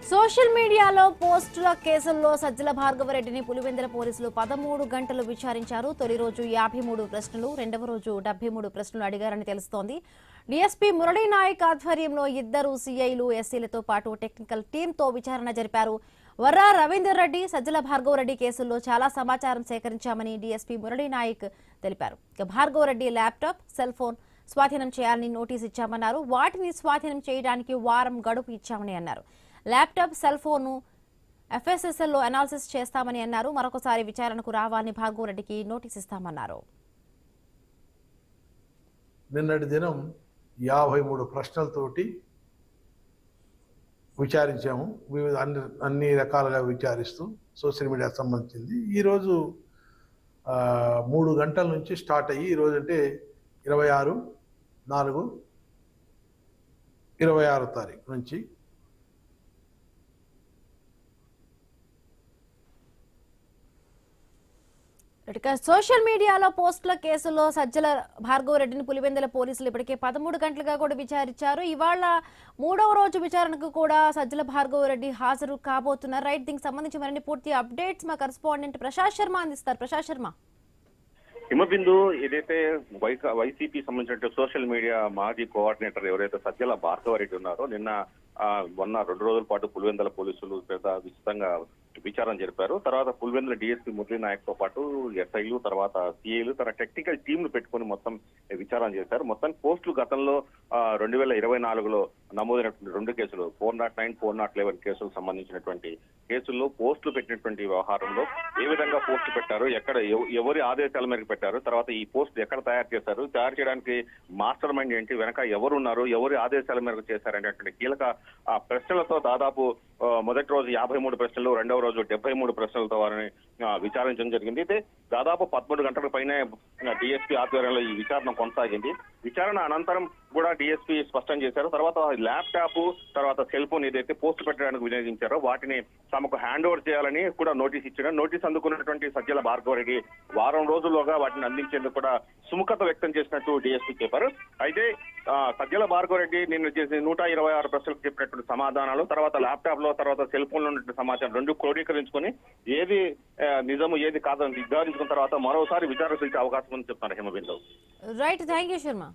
Social మీడియాలో పోస్టుల కేసుల్లో సజ్జల భార్గవరెడ్డిని పులివెందుల పోలీసులు 13 గంటలు విచారించారు. తొలి రోజు 53 ప్రశ్నలు, రెండవ రోజు 73 ప్రశ్నలు అడిగారని తెలుస్తోంది. డీఎస్పీ మురళీ నాయక్ ఆధ్వర్యంలో ఇద్దరు సీఐలు, ఎస్సీలతో పాటు టెక్నికల్ టీంతో విచారణ జరిపారు. వర్రా రవీందర్ రెడ్డి, సజ్జల భార్గవరెడ్డి కేసుల్లో చాలా సమాచారం సేకరించామని డీఎస్పీ మురళీ నాయక్ తెలిపారు. ఇక భార్గవరెడ్డి ల్యాప్టాప్, సెల్ ఫోన్ స్వాధీనం చేయాలని నోటీసు ఇచ్చామన్నారు. వాటిని స్వాధీనం చేయడానికి వారం గడువు ఇచ్చామని అన్నారు. ల్యాప్టాప్, సెల్ ఫోన్ ఎఫ్ఎస్ఎస్ఎల్లో అనాలిసిస్ చేస్తామని అన్నారు. మరొకసారి విచారణకు రావాలని భార్గవరెడ్డికి నోటీస్ ఇస్తామన్నారు. నిన్నటి దినం 53 ప్రశ్నలతోటి విచారించాము. వివిధ అన్ని రకాలుగా విచారిస్తూ సోషల్ మీడియాకు సంబంధించింది. ఈరోజు 3 గంటల నుంచి స్టార్ట్ అయ్యి ఈరోజు అంటే 26/4/26 తారీఖు నుంచి సోషల్ మీడియాలో పోస్టుల కేసులో సజ్జల భార్గవరెడ్డిని పులివెందుల పోలీసులు ఇప్పటికే 13 గంటలుగా కూడా విచారించారు. ఇవాళ 3వ రోజు విచారణకు కూడా సజ్జల భార్గవరెడ్డి హాజరు కాబోతున్నారు. రైట్, దీనికి సంబంధించి మరిన్ని పూర్తి అప్డేట్స్ మా కరెస్పాండెంట్ ప్రశాంత్ శర్మ అందిస్తారు. ప్రశాంత్ శర్మ. హిమబిందు, ఏదైతే వైసీపీ సంబంధించిన సోషల్ మీడియా మాజీ కోఆర్డినేటర్ ఎవరైతే సజ్జల భార్గవరెడ్డి ఉన్నారో మొన్న 2 రోజుల పాటు పులివెందుల పోలీసులు పెద్ద విస్తృతంగా విచారణ జరిపారు. తర్వాత పులివెందుల డీఎస్పీ మురళీ నాయక్ తో పాటు ఎస్ఐలు, తర్వాత సిఐలు, తన టెక్నికల్ టీంలు పెట్టుకుని మొత్తం విచారణ చేశారు. మొత్తం పోస్టులు గతంలో 2024లో నమోదైనటువంటి 2 కేసులు 409, 411 కేసులకు సంబంధించినటువంటి కేసుల్లో పోస్టులు పెట్టినటువంటి వ్యవహారంలో ఏ విధంగా పోస్టులు పెట్టారు, ఎక్కడ ఎవరి ఆదేశాల మేరకు పెట్టారు, తర్వాత ఈ పోస్టులు ఎక్కడ తయారు చేశారు, తయారు చేయడానికి మాస్టర్ మైండ్ ఏంటి, వెనక ఎవరున్నారు, ఎవరి ఆదేశాల మేరకు చేశారనేటువంటి కీలక ప్రశ్నలతో దాదాపు మొదటి రోజు 53 ప్రశ్నలు, రెండవ రోజు 73 ప్రశ్నలతో వారిని విచారించడం జరిగింది. అయితే దాదాపు 13 గంటల పైనే డిఎస్పీ ఆధ్వర్యంలో ఈ విచారణ కొనసాగింది. విచారణ అనంతరం కూడా డిఎస్పీ స్పష్టం చేశారు. తర్వాత ల్యాప్టాప్, తర్వాత సెల్ ఫోన్ ఏదైతే పోస్ట్ పెట్టడానికి వినియోగించారో వాటిని తమకు హ్యాండ్ ఓవర్ చేయాలని కూడా నోటీస్ ఇచ్చారు. నోటీస్ అందుకున్నటువంటి సజ్జల భార్గవరెడ్డి వారం రోజుల్లోగా వాటిని అందించేందుకు కూడా సుముఖత వ్యక్తం చేసినట్టు డిఎస్పీ చెప్పారు. అయితే సజ్జల భార్గవరెడ్డి నిన్న చేసి 126 ప్రశ్నలకు చెప్పినటువంటి సమాధానాలు, తర్వాత ల్యాప్టాప్ లో, తర్వాత సెల్ ఫోన్ లో ఉన్నటువంటి సమాచారం 2 క్రోడీకరించుకొని ఏది నిజము ఏది కాదని నిర్ధారించుకున్న తర్వాత మరోసారి విచారణ పిలిచే అవకాశం ఉందని చెప్తున్నారు. Himabindu. Right, thank you Sharma.